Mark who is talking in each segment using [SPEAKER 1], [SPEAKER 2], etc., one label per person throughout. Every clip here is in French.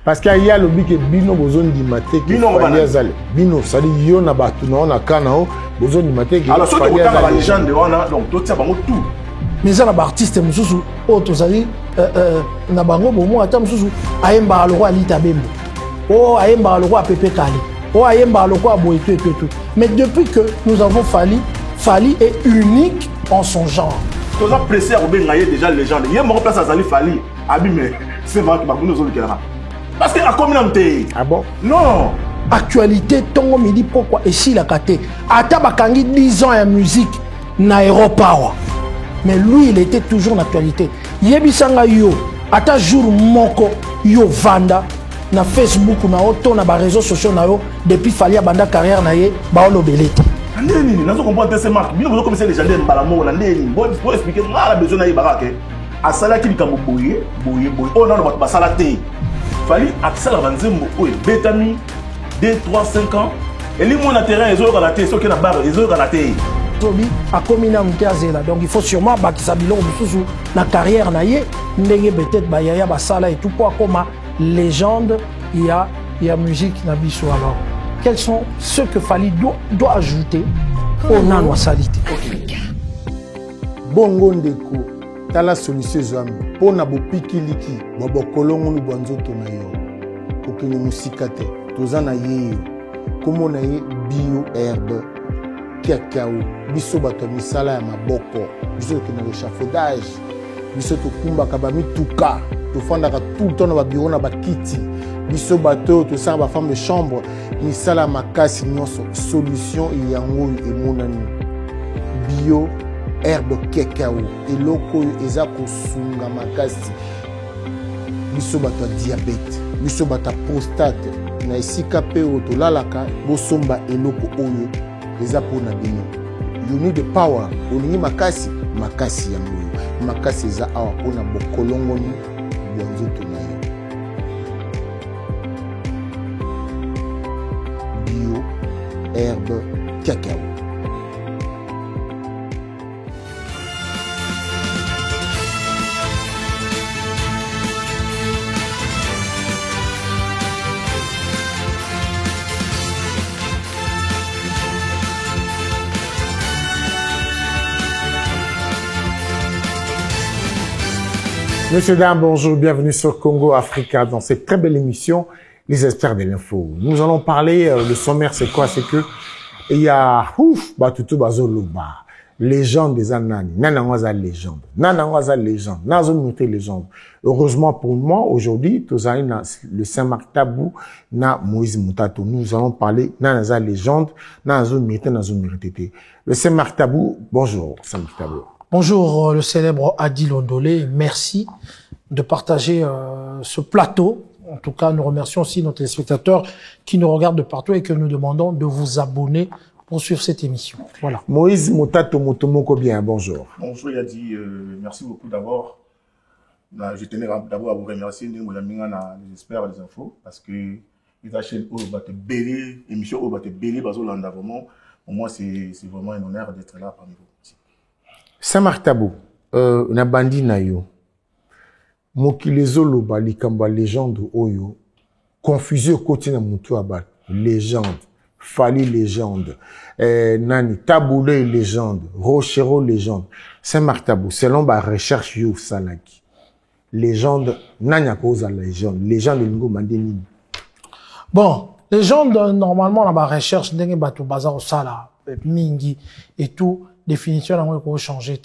[SPEAKER 1] Parce qu'il y a le bic et bino besoin d'imiter que Fali Azale. Bino, ça dit yo na batu na kanao besoin d'imiter que.
[SPEAKER 2] Alors surtout autant la légende wana donc tout ça bango tout.
[SPEAKER 3] Mais ça na artiste mususu auto ça dit na bango bomo ata mususu ayemba le roi Alita Bembo. Oh ayemba le roi Pepe Kale. Oh ayemba le roi Boeto et tout. Mais depuis que nous avons Fali est unique en son genre.
[SPEAKER 2] Tous ça pressé à Robin Naye déjà légende. Il y a mon place à Zali Fali. Abi mais c'est vrai que nous sommes le parce que la communauté.
[SPEAKER 1] Ah bon?
[SPEAKER 3] Non. Actualité, Tongo me dit pourquoi. Et si la kate. Ata bakangi 10 ans en musique. Na Europower. Mais lui, il était toujours en actualité. Yebisanga yo. Ata jour moko. Yo vanda. Na Facebook, na auto, na ba réseaux sociaux na yo. Depuis Fali abanda carrière na ye. Ba olo belete.
[SPEAKER 2] Ndeni, nous comprenons ces marques. Nous comme c'est les gens de Balamo. Ndeni. Bon expliquer. Moi, la besoin na barake. Asala ki likambo boye. Oh non, on va sala te. Fali accès à Vanzembo et Betami 2, 3, 5 ans. Et les gens na terrain ils ont relaté ceux qui na barre ils ont relaté.
[SPEAKER 3] Zobi a commis na mtazela donc il faut sûrement bakisa biloko mususu na carrière na ye ndenge peut-être ba yaya basala et tout pour comme légende il y a musique na biso alors. Quels sont ceux que Fali doit ajouter au nano salité.
[SPEAKER 1] Bongo ndeko tala solution zami pona bopikiliki bobokolongo nu banzoto na yo kokene musika te tozana ye komo na ye bio herbe cacao biso bato misala ya maboko biso ke na l'échafaudage biso to kumba ka ba mituka to fanda ka tout le temps na ba bureau na ba kiti biso bato to sala ba femme de chambre misala makasi nyonso solution yango emonani bio herbe cacao eloko eza kosunga makasi biso bato diabète biso bato prostate na esika pe otolalaka bosomba eloko oyo eza pona bino you need the power olingi makasi yango makasi eza awa pona bokolongoni bwa nzoto na yo bio herbe cacao. Monsieur, dames, bonjour, bienvenue sur Congo Africa dans cette très belle émission, les experts de l'info. Nous allons parler, le sommaire c'est quoi? C'est que il y a Batutu Bazoloba, légende des Anani, Nananwaza légende, Nazo Mouté légende. Heureusement pour moi, aujourd'hui, tous le Saint-Marc Tabou, na Moïse Moutato. Nous allons parler Nanaza légende, Nazo Mouté. Le Saint-Marc Tabou, bonjour Saint-Marc Tabou.
[SPEAKER 3] Bonjour le célèbre Adil Ondolé, merci de partager ce plateau. En tout cas, nous remercions aussi nos téléspectateurs qui nous regardent de partout et que nous demandons de vous abonner pour suivre cette émission. Voilà.
[SPEAKER 1] Moïse Moutato Motomoko bien, bonjour.
[SPEAKER 2] Bonjour Yadi, merci beaucoup d'abord. Je tenais d'abord à vous remercier les experts des infos parce que les chaînes Bélé, émission Bélé Bazolanda vraiment. Pour moi, c'est vraiment un honneur d'être là parmi vous.
[SPEAKER 1] Saint-Marc Tabou, na bandi na yo, mokilezolo ba likamba légende oyo, confusion côté na mutu abal, légende, Fali légende, nani Taboulé légende, Rochero légende. Saint-Marc Tabou, selon ba recherche yo salaki, légende nanya cause la légende lingo mandeni.
[SPEAKER 3] Bon, légende normalement na ba recherche ndenge bato baza au sala, mingi et tout. Définition n'a pas changé.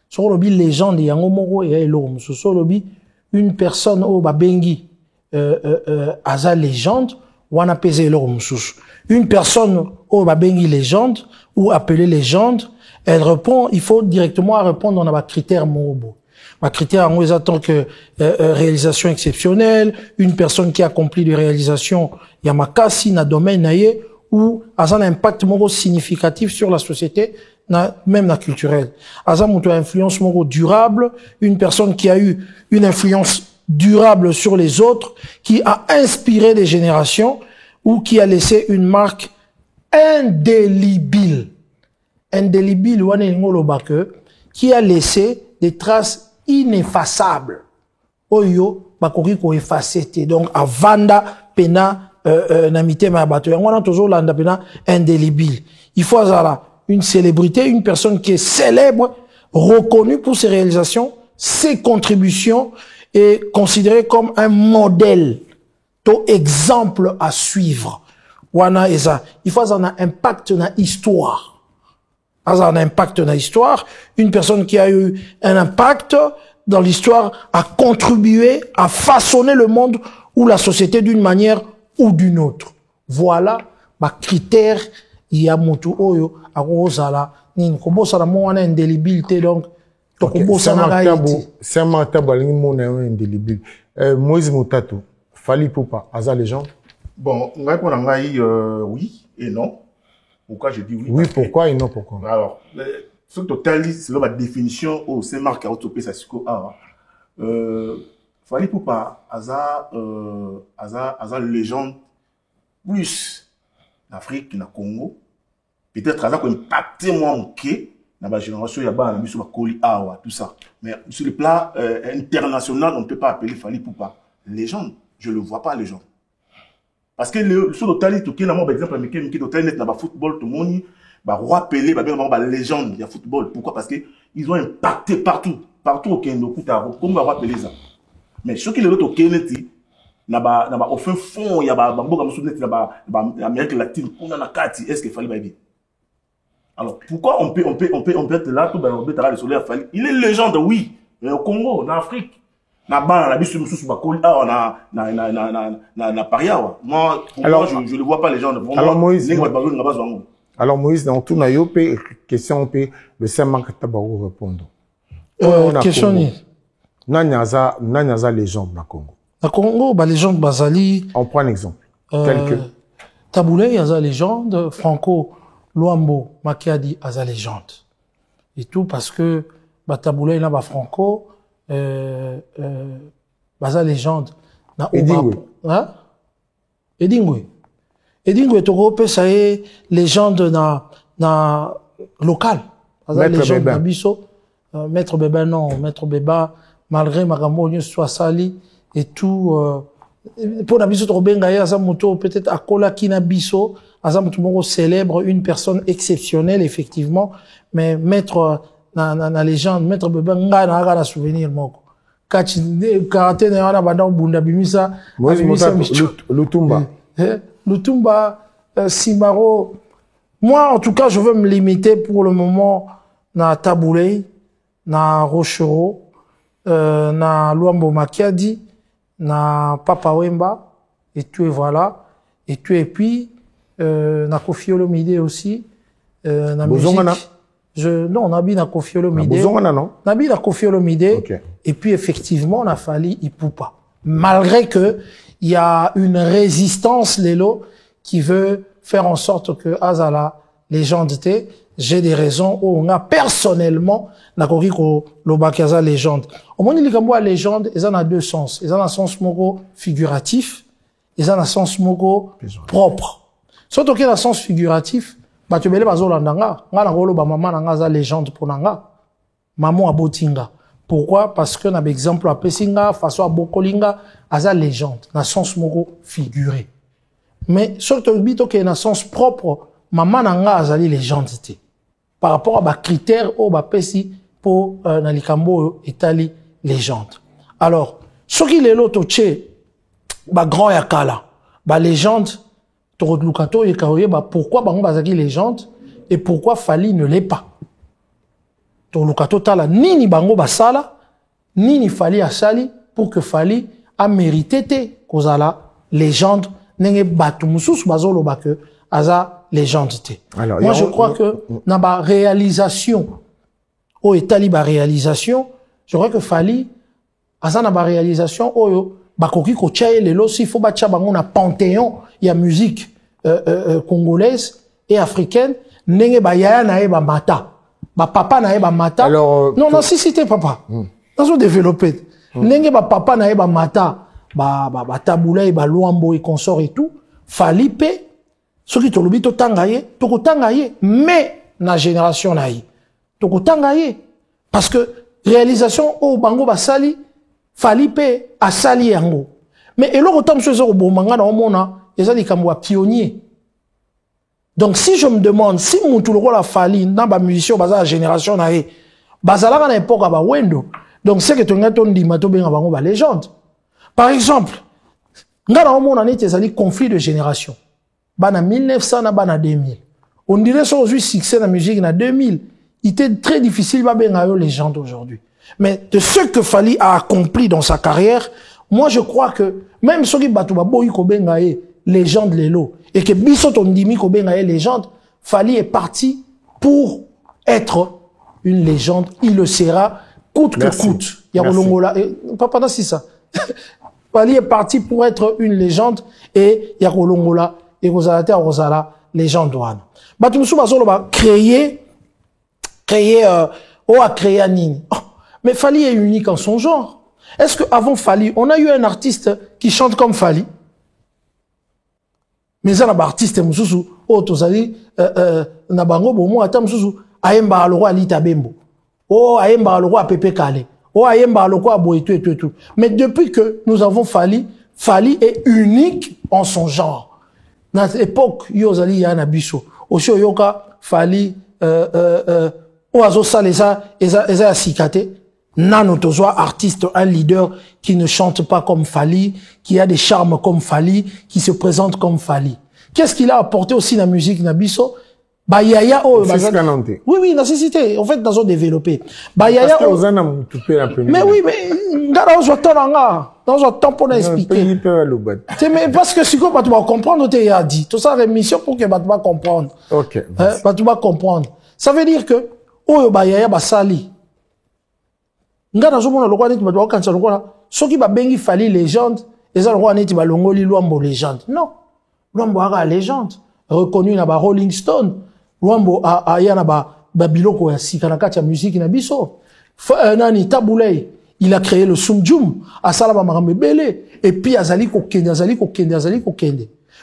[SPEAKER 3] Sur le bi légende yango moko et l'homme sur le bi une personne au babengi aza légende ou on appelle l'homme une personne au babengi légende ou appelée légende elle répond il faut directement répondre dans les critères morobo. Ma critère en tant que réalisation exceptionnelle, une personne qui accomplit des réalisations yamakasi na domaine naie ou a un impact moro significatif sur la société même la culturelle. Azamuto a influence moro durable, une personne qui a eu une influence durable sur les autres, qui a inspiré des générations ou qui a laissé une marque indélébile. Indélébile, qui a laissé des traces ineffaçables oyo bakoki ko effacer te donc avanda pena na mitema ya bato yango wana tozolanda pena indélébile. Il faut azala une célébrité, une personne qui est célèbre, reconnue pour ses réalisations, ses contributions et considérée comme un modèle, to exemple à suivre. Wana eza, il faut avoir un impact dans l'histoire. Un impact dans l'histoire, une personne qui a eu un impact dans l'histoire a contribué à façonner le monde ou la société d'une manière ou d'une autre. Voilà ma critère il y a mutu oyo akozala nini kobosana mo wana indélébile donc tokobosana gaiti
[SPEAKER 1] c'est un tabo alingi mona indélébile. Moïse Moutatou Fally Ipupa aza légende.
[SPEAKER 2] Bon, pour oui et non. Pourquoi je dis oui?
[SPEAKER 1] Oui, pourquoi et non pourquoi?
[SPEAKER 2] Alors, ce total, c'est la définition au Saint-Marc à autopé ça siko a. Fally Ipupa aza légende plus l'Afrique na Congo. Peut-être aza ko impacté moi moké na ba génération ya ba na biso ba koli awa tout ça. Mais sur le plan international, on ne peut pas appeler Fally Ipupa légende. Je le vois pas légende. Parce que sur le total, tout par exemple, Mickey total net dans le football, tout le monde, roi Pelé, bien légende du football. Pourquoi? Parce que ils ont impacté partout au Kenya, comme roi Pelé ça. Mais ce qui est l'autre au Kenya, au fin fond, il y a l'Amérique latine, on a carte, est-ce qu'il fallait bien? Alors pourquoi on peut être là, tout le soleil Fally. Il est légende, oui, mais au Congo, en Afrique. Na bisu mususu bakoli na paria moi je le vois pas les gens
[SPEAKER 1] alors Moïse dans tout na yo pe question pe le Saint-Marc tabago répondre
[SPEAKER 3] question ni
[SPEAKER 1] nanya za légende na
[SPEAKER 3] Congo ba légende bazali
[SPEAKER 1] on prend un exemple tel que
[SPEAKER 3] Taboulé aza légende Franco Luambo Makiadi aza légende et tout parce que ba Taboulé na ba Franco baza légende na Edingwe toko pesa ye légende na local baza légende na biso Maître Beba non Maître Beba malgré makambo nyonso asali et tout pour na biso toko benga ye aza moto peut-être akola kina biso aza moto moko célèbre une personne exceptionnelle effectivement mais maître na légende Maître Beba nga na souvenir moko kati karaté na wana banda bunda bimisa Lutumba Simaro. Moi en tout cas je veux me limiter pour le moment na Taboulé na Rochero na Luambo Makiadi na Papa Wemba et tout et voilà et puis na Koffi Olomide aussi na musique. Non, on a bien Koffi Olomide.
[SPEAKER 1] Non?
[SPEAKER 3] On a bien Koffi Olomide. Okay. Et puis, effectivement, on a Fally Ipupa. Malgré que il y a une résistance, Lélo, qui veut faire en sorte que Azala, légendité, j'ai des raisons où on a personnellement, n'a pas l'Obakaza légende. Au moins, il y a légende, ils en a deux sens. Ils en a un sens mogo figuratif, ils en a un sens mogo propre. Surtout qu'il y a un sens figuratif, bah, tu veux les bazolandanga, nga na golo ba maman nanga za légende pour nanga. Maman abotinga. Pourquoi? Parce que na exemple à Pessinga, façon à Bokolinga, aza légende, na sens moko figuré. Mais surtout bito que na sens propre, maman nanga azali légendité. Par rapport à ba critères au ba pesi pour na likambo etali légende. Alors, ce qui est l'autre tché, ba grand yakala, ba légende pourquoi bango bazaki légende et pourquoi Fally ne l'est pas. Tolukato tala nini bango basala nini Fally asali pour que Fally a mérité te kozala légende nenge batu mususu bazolo ba que aza légende te. Alors, moi je crois que na ba réalisation o etali ba réalisation je crois que Fally aza na ba réalisation oyo bakoki ko tchaye lelo si faut ba tcha bango na panthéon ya musique congolaise et africaine nenge ba yaya na eba mata ba papa na eba mata alors non si c'était papa dans développé nenge ba papa na eba mata ba Taboulé ba Luambo et consort et tout Fally pe soki to lobi to tangaye to ko tangaye mais na génération na yi to ko tangaye parce que réalisation au bango basali Fali pe asali yango. Mais eloko tam so zo bomanga na omona ezali kamwa pionnier. Donc si je me demande si mutu loko la Fali na ba musicien baza génération na e bazala na époque ba wendo. Donc c'est que to ngato ndima to benga bango ba légende. Par exemple, ngana omona neti ezali conflit de génération. Bana 1900 na bana 2000. On dirait sur aujourd'hui succès dans la musique na 2000. Il était très difficile ba benga yo légende aujourd'hui. Mais de ce que Fali a accompli dans sa carrière, moi je crois que même ceux qui battu ba boyi ko benga e légende lelo et que biso to ndimi ko benga e légende, Fali est parti pour être une légende, il le sera coûte que coûte. Il y a Rolongola papa c'est ça. Fali est parti pour être une légende et il y a Rolongola et Rosalata Rosala légende douane. Batu musu bazolo ba créer a créé Nini. Oh, mais Fali est unique en son genre. Est-ce que avant Fali, on a eu un artiste qui chante comme Fali? Mais ça, un artiste mususu, oh tozali na bango bomo ata mususu ayemba aloko alita bembo. Oh ayemba aloko a Pepe Kale. Oh ayemba aloko a boetu et tout. Mais depuis que nous avons Fali, Fali est unique en son genre. Dans l'époque yozali yana biso. Aussi yoka Fali oazo salesa eza sikate. Nano tozoa artiste, un leader qui ne chante pas comme Fali, qui a des charmes comme Fali, qui se présente comme Fali. Qu'est-ce qu'il a apporté aussi dans la musique Nabiso? Bah yaya oh oui nécessité en fait dans un développé. Bah yaya mais oui mais ngara ozo tonanga dans un temps pour expliquer. Mais parce que si quoi tu vas comprendre tu as dit tout ça rémission pour que tu vas comprendre. OK. Tu vas comprendre. Ça veut dire que oh bah yaya ba sali ngana zo mona lokwa neti bato bakanisa lokwa soki ba bengi Fali légende eza lokwa neti ba longoli Luambo légende non Luambo aka légende reconnu na ba Rolling Stone Luambo aya na ba biloko ya sika na kati ya musique na biso nani Tabulei il a créé le Sumjum asala ba makambe belé et puis azali kokende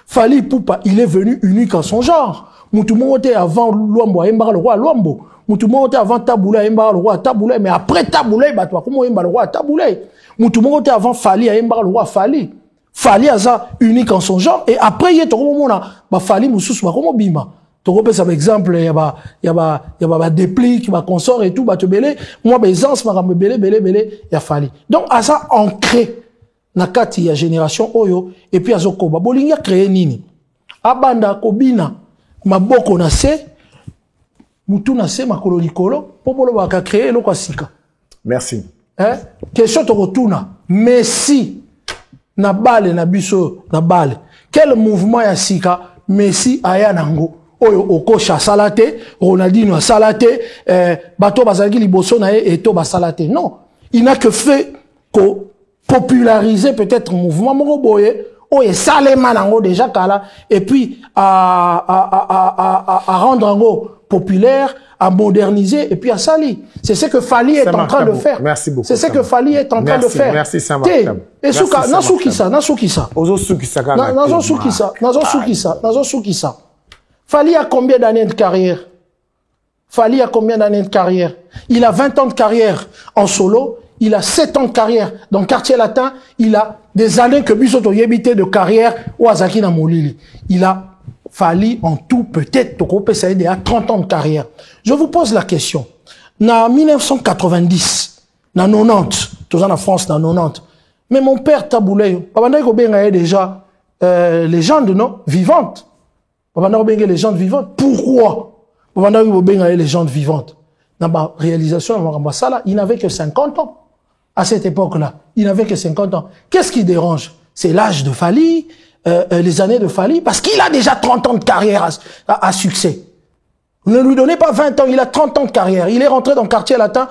[SPEAKER 3] Fali Ipupa il est venu unique en son genre mutu monte avant Luambo ayemba le roi Luambo mutu monte avant Tabulei ayemba le roi Tabulei mais après Tabulei batwa comment ayemba le roi Tabulei mutu monte avant Fali ayemba le roi Fali aza unique en son genre et après il y a tout le monde ba Fali mususu ba comment bima to repère par exemple il y a ba déplique ba consort et tout ba te belé moi ba essence ma belé ya Fali donc asa ancré na kati ya génération oyo et puis azoko ba bolingi a créer nini abanda kobina maboko na se mutu na se makolo likolo po bolo ba ka créer lo kwa sika.
[SPEAKER 1] Merci.
[SPEAKER 3] Question to rotuna Messi na bale na biso na bale quel mouvement ya sika Messi aya nango oyo okosha salate Ronaldinho salate bato bazalaki liboso na e to ba salate non il n'a que fait ko populariser peut-être mouvement moko boye oyo salema nango déjà kala et puis à rendre nango populaire, à moderniser et puis à sali. C'est ce que Fali est en train de faire.
[SPEAKER 1] Merci beaucoup.
[SPEAKER 3] C'est ce que Fali est en train de faire.
[SPEAKER 1] Merci Samarkab.
[SPEAKER 3] Et souka, Nasoukisa. Fali a combien d'années de carrière? Fali a combien d'années de carrière? Il a 20 ans de carrière en solo. Il a 7 ans de carrière dans le quartier latin. Il a des années que Bisoto Yébité de carrière ou Azaki na Molili. Il a Fali en tout peut-être à 30 ans de carrière. Je vous pose la question. En 1990, en 90, tout ça en France, en 90. Mais mon père Tabulei, il déjà légende non vivante. Légende vivante. Pourquoi légende vivante? Dans la réalisation il n'avait que 50 ans. À cette époque-là, il n'avait que 50 ans. Qu'est-ce qui dérange? C'est l'âge de Fali, les années de Fali, parce qu'il a déjà 30 ans de carrière à succès. Ne lui donnez pas 20 ans, il a 30 ans de carrière. Il est rentré dans le quartier latin,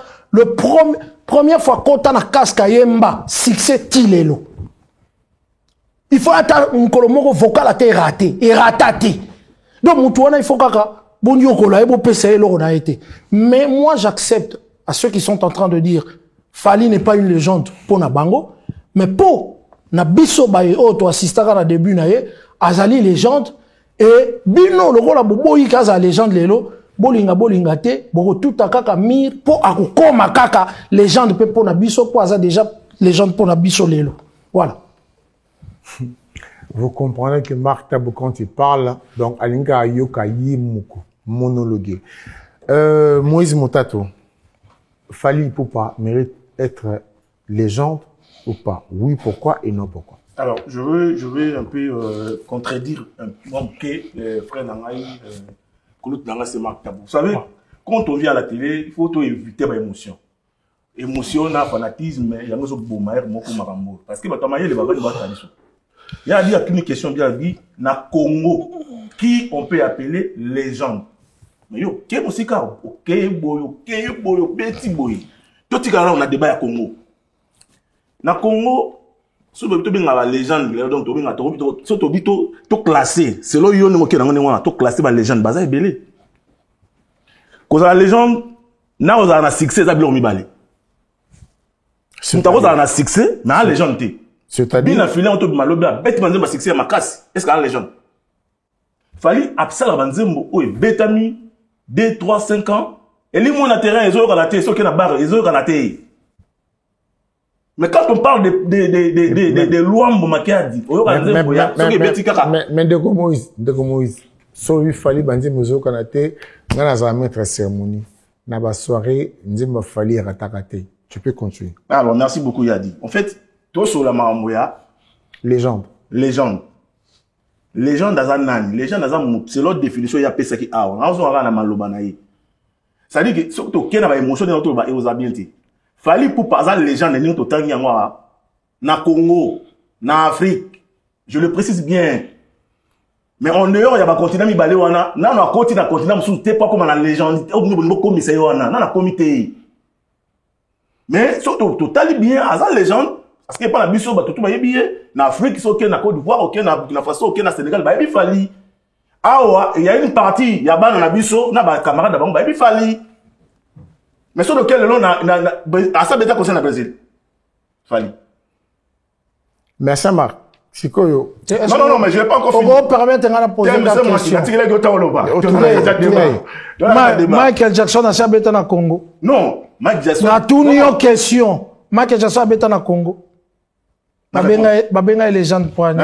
[SPEAKER 3] première fois qu'on a casque à Yemba, succès Tilelo. Il faut attendre un colombo vocal à te raté, et rataté. Donc, il faut mais moi, j'accepte à ceux qui sont en train de dire Fali n'est pas une légende pour Nabango, mais pour Nabiso Baye, to assistara na début nae, azali légende, et bino, le rôle à Boboï, kaza légende lelo, bolinga te, boko tout à kaka mir, pour akukoma kaka, légende pe pour Nabiso, pour aza déjà légende pour la biso lelo. Voilà.
[SPEAKER 1] Vous comprenez que Marc Tabou, quand il parle, donc, Alinga Yoka Yimuku, monologue. Moïse Motato, Fally Ipupa mérite être légende ou pas? Oui, pourquoi et non pourquoi?
[SPEAKER 2] Alors, je veux un peu contredire un peu frère Nangaï, c'est Marc Tabou. Vous savez, quand on vient à la télé, il faut éviter l'émotion. Émotion, fanatisme, il y a un peu parce que il y a une question bien dit, na Congo, qui on peut appeler légende. Mais yo, qui est musical? Ok, boyo, petit boy. Tout ce qu'on a débat à Congo. Na Congo, si vous avez la légende, donc tout classé. C'est là où on a tout classé par légende. Baza est belé. Quand la légende, na on a succès, ça bien on m'y si on a succès, mais la légende t'es. C'est-à-dire, bien filé on te malobia, bête manzé ma succès ma casse. Est-ce qu'il y a la légende? Fally absal la banzembo, oui, bétami, 2, 3, 5 ans. Et les mots na terrain, ils ont relaté, ceux qui na barre, ils ont relaté. Mais quand on parle de lois Mbomakiadi,
[SPEAKER 1] mais de Moïse, so il fallait bandir Mozo Kanate, on a mettre cérémonie, na ba soirée, Nzimba Fally ratakate. Tu peux continuer.
[SPEAKER 2] Alors merci beaucoup Yadi. En fait, tout sur la Maramboya,
[SPEAKER 1] légende
[SPEAKER 2] dans un nani, légende dans un c'est l'autre définition il y a pesa qui a. On a na malobanaye. Ça dit que surtout qu'il y a une émotion dans notre ba et aux habiletés. Fally Ipupa za légende ni to tangi ngwa na Congo, na Afrique. Je le précise bien. Mais en dehors il y a ba continent mi balé wana, na continent sous t'es pas comme la légende, au comme c'est wana, na comité. Mais surtout total bien à la légende parce que pas la biso ba tout ba bien na Afrique so na Côte d'Ivoire OK na Faso OK na Sénégal ba bi Fally. Awa il y a une partie il y a ba na biso na ba camarade ba bi Fally. Mais sur lequel le nom à ça bêta concerne le Brésil. Fally.
[SPEAKER 1] Merci Marc. Sikoyo.
[SPEAKER 2] Non, mais je n'ai pas encore fini.
[SPEAKER 3] On va permettre de poser la question. Michael Jackson a ça bêta na Congo.
[SPEAKER 2] Non, Michael Jackson.
[SPEAKER 3] Na tout une question. Michael Jackson a bêta na Congo. Babenga légende pour un.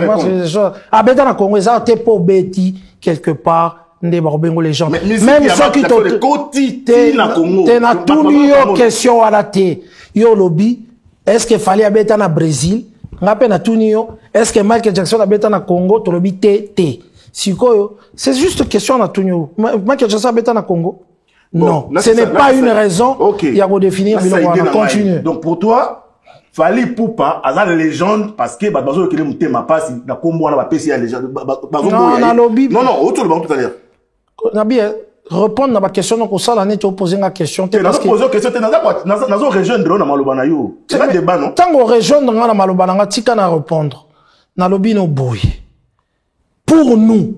[SPEAKER 3] A bêta na Congo, ça t'es pas bêti quelque part. Les gens. Même ceux qui t'ont na tout une question à la té. Yo lobby, est-ce que Fally a bêta na Brésil? Na tout est-ce que Michael Jackson a bêta na Congo? To lobby té. C'est juste question na tout Michael Jackson a bêta na Congo? Non, ce n'est pas une raison. Il y a redéfinir. Continue.
[SPEAKER 2] Donc pour toi, Fally Ipupa a la légende parce que bazo qui le thème passe na Congo na ba PC la légende. Non, autour le tout à l'heure.
[SPEAKER 3] Nabi, répondre à ma question, donc, ça, l'année, tu as posé une question.
[SPEAKER 2] Tu as posé une question, tu as rejoindre dans Malobana. C'est un débat, non?
[SPEAKER 3] Tant qu'on rejoindre dans Malobana, tu as répondre. Nalobi no boy. Pour nous,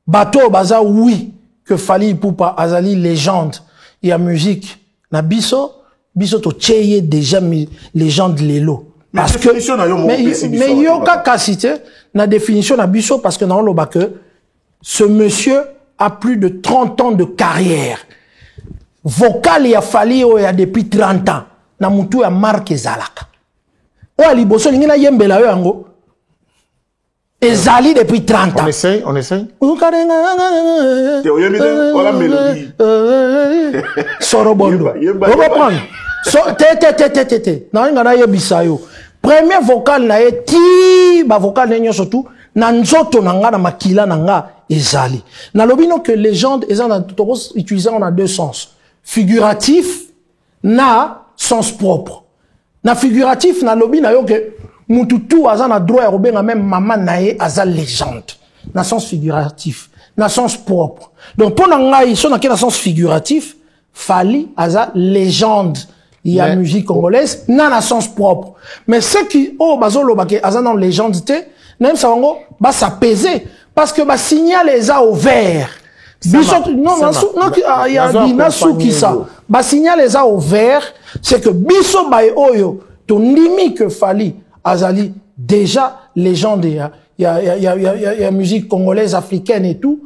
[SPEAKER 3] bateau, baza, oui, que Fally Ipupa, azali, légende, il y a musique. Na biso to tcheye déjà, légende lélo. Parce que, mais yoka kasite, na définition na biso, parce que na on que, ce monsieur a plus de 30 ans de carrière. Vocal, il a fallu depuis 30 ans. Na mutu ya Marc Ezalaka. O aliboso lingi na yembela yo yango. Ezali depuis 30 ans.
[SPEAKER 1] On essaye.
[SPEAKER 2] T'es au yemide, voilà mélodie.
[SPEAKER 3] Sorobondo. On va prendre. Na ngana yebisa yo. Premier vocal na ye ti ba vocal na surtout na nzoto na nga na makila na nga ezali. Na lobino que légende utilisé on a deux sens. Figuratif na sens propre. Na figuratif na lobina yo que mututu aza na droit ya robenga même maman na ye aza légende. Na sens figuratif, na sens propre. Donc pour na ngai so na ke na sens figuratif, Fally aza légende. Il y a musique congolaise na sens propre. Mais ceux qui bazolo ba ke aza na légende même ça va s'apaiser parce que ba signal les a ouvert. Il y a Binasu qui ça. Ba signal les a ouvert, c'est que biso ba oyo ton limi que Fally azali déjà légende il y a musique congolaise africaine et tout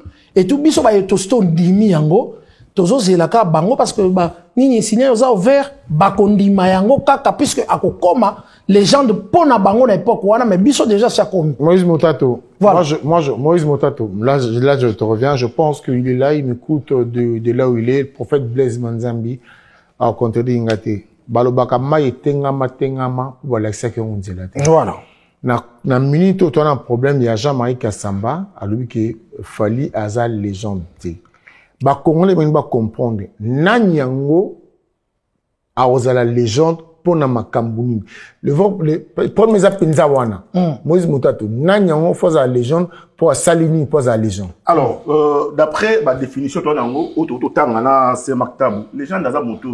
[SPEAKER 3] biso ba to stone limi yango tozozelaka bango parce que nini signé oza ouvert bakondima yango kaka puisque akokoma légende pona bango na époque wana mais biso déjà ça comme
[SPEAKER 1] Moïse Motato.
[SPEAKER 3] Voilà.
[SPEAKER 1] Moïse Motato. Là, je te reviens. Je pense qu'il est là. Il m'écoute de là où il est. Le prophète Blaise Manzambi a contredit Ingate. Balobaka ma tengama voilà ça que on dit là.
[SPEAKER 3] voilà
[SPEAKER 1] Na minute où tu as un problème, il y a Jean-Marie Kassamba, à lui qui fali aza légende. Ba Congolais ben ba comprendre. Nanyango a la légende pour na makambuni. Le premier apenza wana. Moïse Moutato. Nanyango faut la légende pour salini pour la légende.
[SPEAKER 2] Alors, d'après ma définition, toi nango, autant ngana c'est maktabu. Les gens dans moto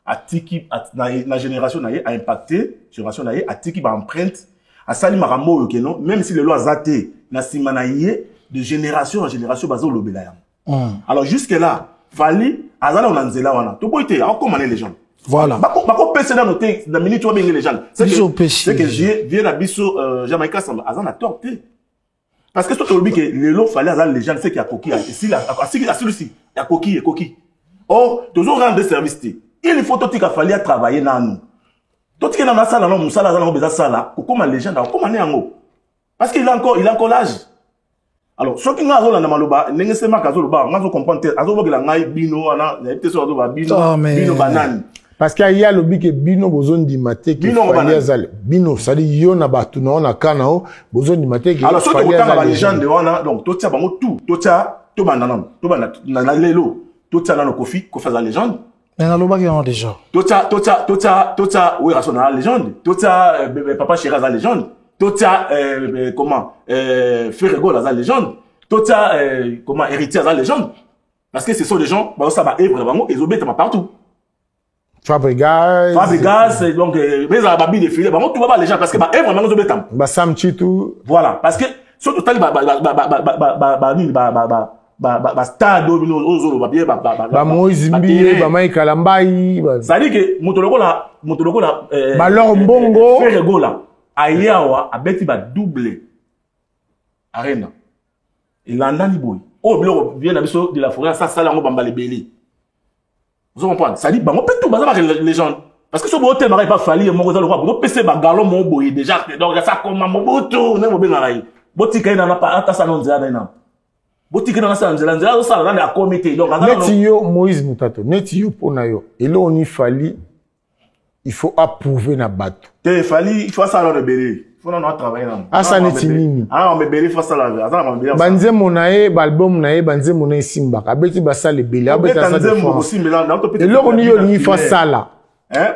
[SPEAKER 2] a tiki na génération na a impacté, génération na a tiki ba empreinte. A sali marambo yoke non, même si les lois zate na simanaye de génération en génération bazo lobela yam. Alors jusque là, fali azala onanzela wana. To boite a comment les gens.
[SPEAKER 3] voilà
[SPEAKER 2] Bako pese na noter na minute wa bengi les gens. C'est que viens na biso Jamaïca samba azana torté. Parce que tout le que les lots fallait azala les gens c'est qu'il y a coquille ici là, celui-ci, il y a coquille. Or, toujours rendre service. Il faut tout qu'il fallait travailler dans nous. Tout ce qui est dans la salle, non, Moussala, dans la salle, comment les gens, comment on est en haut. Parce qu'il a encore l'âge. Alors, ce qui est dans la maloba, n'est-ce pas qu'à Zoloba, moi je comprends, à Zoloba, il a bino, bino banane.
[SPEAKER 1] Parce qu'il y a le bic bino besoin d'imiter qui bino, ça dit yo na batu na on a kanao besoin d'imiter qui.
[SPEAKER 2] Alors, ce que autant la légende, donc tout ça, tout ça, tout banane, tout banane, na lelo, tout ça dans le kofi la légende.
[SPEAKER 3] mais na loba qui ont déjà
[SPEAKER 2] tout ça oui raison la légende tout ça papa Chéra la légende tout ça comment Ferrego la légende tout ça comment héritier la légende parce que ce sont des gens bah ça va œuvre vraiment ils obéissent partout
[SPEAKER 1] Fabregas
[SPEAKER 2] donc mais ça va bien défiler bah tout va les gens parce que bah œuvre vraiment ils obéissent
[SPEAKER 1] bah Sam Chitou
[SPEAKER 2] voilà parce que surtout tal stade ozolo ba bien
[SPEAKER 1] ba Moïse Mbie ba Mike Kalambai
[SPEAKER 2] ça dit que motoloko la
[SPEAKER 1] ba Laurent Mbongo
[SPEAKER 2] Ferrego là ayawa abeti ba double arena et landani boy oh bilo vient na biso de la forêt ça sala ngo bamba lebeli vous comprenez ça dit ba mo petu baza ba légende parce que ce beau thème pas falli mo ko za le roi bo pc ba galon mo boy déjà donc ça comme mo boto ne mo benga rai botika ina na pa ata sa non zana ina botika na sa nzela nzela so sala na comité donc
[SPEAKER 1] Netio Moïse Moutato Netio pona yo et là on y fallait il faut approuver na bateau
[SPEAKER 2] il faut ça le belé il faut non travailler là
[SPEAKER 1] asa netinini
[SPEAKER 2] on me belé faut ça là asa on belé
[SPEAKER 1] banze monae album nae banze monae simba abeti basala le belé abeti ça de France et là on y faut ça là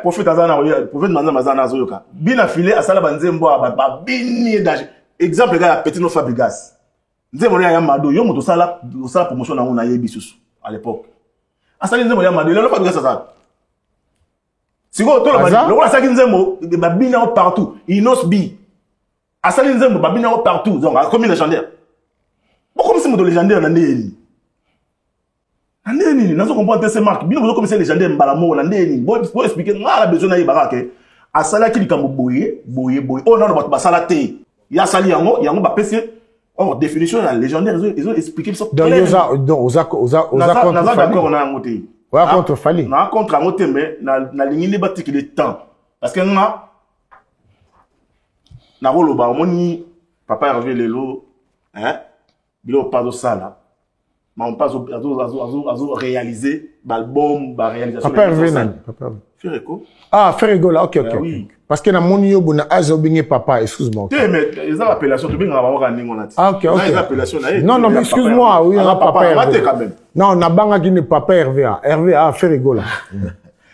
[SPEAKER 2] prophète azana prophète mazana zoyoka bina filé asala banze mbo ba bini danger exemple gars petit no Fabregas nzembo ya mado yo moto sala promotion na on a yebi susu à l'époque asali nzembo ya mado le Fabregas ça siko to le wala saki nzembo babina partout inos bi asali nzembo babina partout donc comme légendaire comme si moto légendaire na ndeni nazo comprendre ces marques bino comme c'est légendaire mbalamo na ndeni bo expliquer ngala besoin na yibaka ke asala ki likambo boye oh non ba sala te ya sali yango ba pese or définition la légendaire ils ont expliqué ça
[SPEAKER 1] donc oza
[SPEAKER 2] d'accord na ngote
[SPEAKER 1] ouais contre fali
[SPEAKER 2] na contre ngote mais na lingini batiki le temps parce que na roloba moni papa Hervé lelo bilo pas de sala mais on passe à réaliser l'album ba réalisation
[SPEAKER 1] papa Hervé
[SPEAKER 2] Ferrego
[SPEAKER 1] Ferrego là ok oui. Parce que na moni yo bona azobinge papa excuse-moi
[SPEAKER 2] mais les appellations tu binga ba ningo na
[SPEAKER 1] ok
[SPEAKER 2] les appellations
[SPEAKER 1] non mais excuse-moi oui on a papa Hervé non na banga qui ne papa Hervé Ferrego là